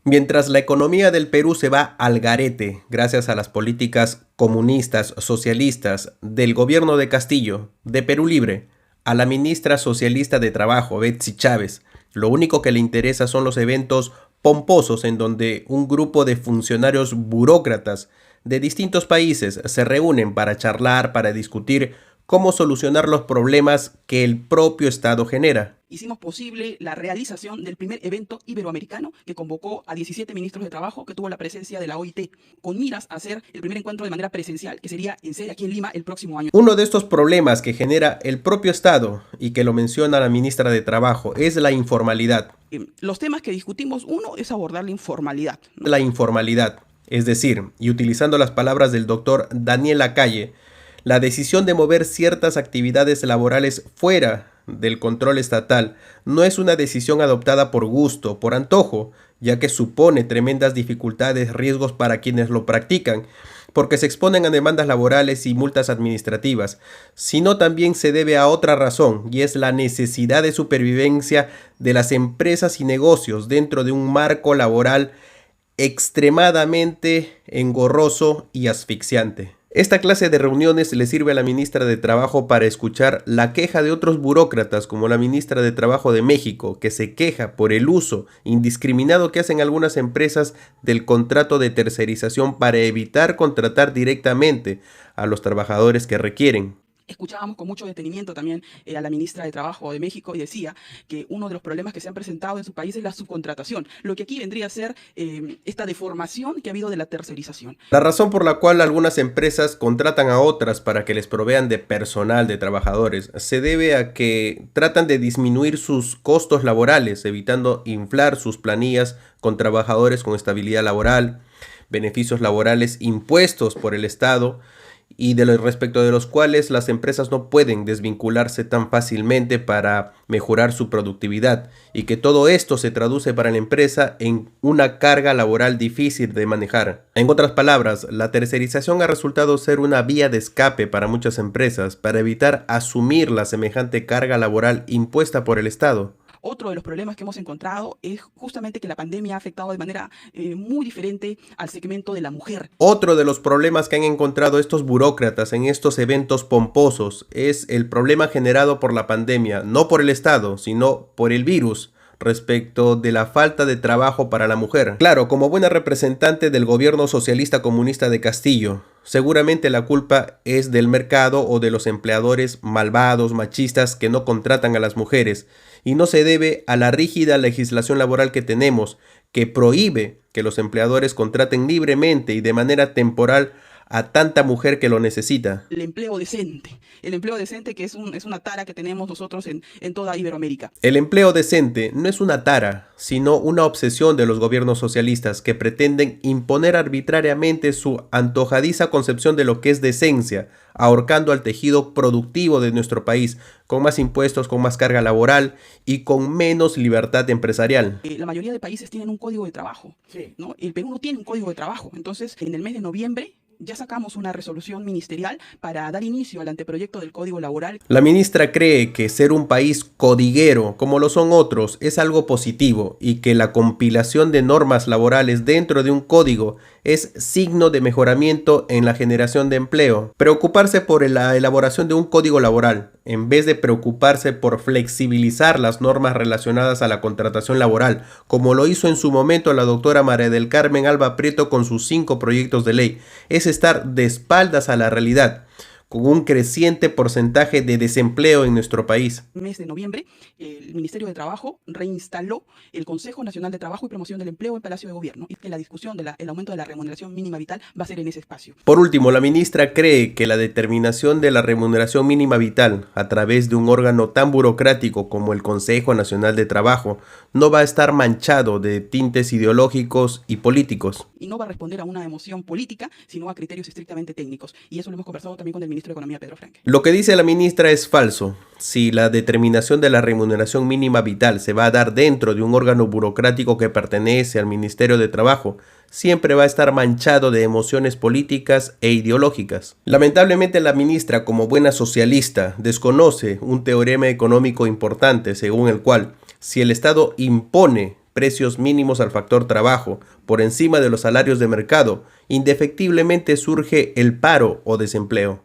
Mientras la economía del Perú se va al garete gracias a las políticas comunistas, socialistas del gobierno de Castillo, de Perú Libre, a la ministra socialista de Trabajo, Betsy Chávez, lo único que le interesa son los eventos pomposos en donde un grupo de funcionarios burócratas de distintos países se reúnen para charlar, para discutir cómo solucionar los problemas que el propio Estado genera. Hicimos posible la realización del primer evento iberoamericano que convocó a 17 ministros de trabajo, que tuvo la presencia de la OIT, con miras a hacer el primer encuentro de manera presencial, que sería en sede aquí en Lima el próximo año. Uno de estos problemas que genera el propio Estado y que lo menciona la ministra de Trabajo es la informalidad. Los temas que discutimos, uno es abordar la informalidad, ¿no? La informalidad, es decir, y utilizando las palabras del doctor Daniel Lacalle, la decisión de mover ciertas actividades laborales fuera del control estatal no es una decisión adoptada por gusto, por antojo, ya que supone tremendas dificultades, riesgos para quienes lo practican, porque se exponen a demandas laborales y multas administrativas, sino también se debe a otra razón, y es la necesidad de supervivencia de las empresas y negocios dentro de un marco laboral extremadamente engorroso y asfixiante. Esta clase de reuniones le sirve a la ministra de Trabajo para escuchar la queja de otros burócratas, como la ministra de Trabajo de México, que se queja por el uso indiscriminado que hacen algunas empresas del contrato de tercerización para evitar contratar directamente a los trabajadores que requieren. Escuchábamos con mucho detenimiento también a la ministra de Trabajo de México, y decía que uno de los problemas que se han presentado en su país es la subcontratación, lo que aquí vendría a ser esta deformación que ha habido de la tercerización. La razón por la cual algunas empresas contratan a otras para que les provean de personal, de trabajadores, se debe a que tratan de disminuir sus costos laborales, evitando inflar sus planillas con trabajadores con estabilidad laboral, beneficios laborales impuestos por el Estado, y respecto de los cuales las empresas no pueden desvincularse tan fácilmente para mejorar su productividad, y que todo esto se traduce para la empresa en una carga laboral difícil de manejar. En otras palabras, la tercerización ha resultado ser una vía de escape para muchas empresas para evitar asumir la semejante carga laboral impuesta por el Estado. Otro de los problemas que hemos encontrado es justamente que la pandemia ha afectado de manera muy diferente al segmento de la mujer. Otro de los problemas que han encontrado estos burócratas en estos eventos pomposos es el problema generado por la pandemia, no por el Estado, sino por el virus, respecto de la falta de trabajo para la mujer. Claro, como buena representante del gobierno socialista comunista de Castillo, seguramente la culpa es del mercado o de los empleadores malvados, machistas que no contratan a las mujeres, y no se debe a la rígida legislación laboral que tenemos, que prohíbe que los empleadores contraten libremente y de manera temporal a tanta mujer que lo necesita. El empleo decente que es una tara que tenemos nosotros en toda Iberoamérica. El empleo decente no es una tara, sino una obsesión de los gobiernos socialistas que pretenden imponer arbitrariamente su antojadiza concepción de lo que es decencia, ahorcando al tejido productivo de nuestro país, con más impuestos, con más carga laboral y con menos libertad empresarial. La mayoría de países tienen un código de trabajo, sí, ¿no? El Perú no tiene un código de trabajo. Entonces, en el mes de noviembre ya sacamos una resolución ministerial para dar inicio al anteproyecto del Código Laboral. La ministra cree que ser un país codiguero, como lo son otros, es algo positivo, y que la compilación de normas laborales dentro de un código es signo de mejoramiento en la generación de empleo. Preocuparse por la elaboración de un código laboral, en vez de preocuparse por flexibilizar las normas relacionadas a la contratación laboral, como lo hizo en su momento la doctora María del Carmen Alba Prieto con sus 5 proyectos de ley, es estar de espaldas a la realidad, con un creciente porcentaje de desempleo en nuestro país. En el mes de noviembre, el Ministerio de Trabajo reinstaló el Consejo Nacional de Trabajo y Promoción del Empleo en Palacio de Gobierno, y que la discusión del aumento de la remuneración mínima vital va a ser en ese espacio. Por último, la ministra cree que la determinación de la remuneración mínima vital a través de un órgano tan burocrático como el Consejo Nacional de Trabajo no va a estar manchado de tintes ideológicos y políticos. Y no va a responder a una emoción política, sino a criterios estrictamente técnicos. Y eso lo hemos conversado también con el ministro de Economía, Pedro Franque. Lo que dice la ministra es falso. Si la determinación de la remuneración mínima vital se va a dar dentro de un órgano burocrático que pertenece al Ministerio de Trabajo, siempre va a estar manchado de emociones políticas e ideológicas. Lamentablemente la ministra, como buena socialista, desconoce un teorema económico importante según el cual, si el Estado impone precios mínimos al factor trabajo, por encima de los salarios de mercado, indefectiblemente surge el paro o desempleo.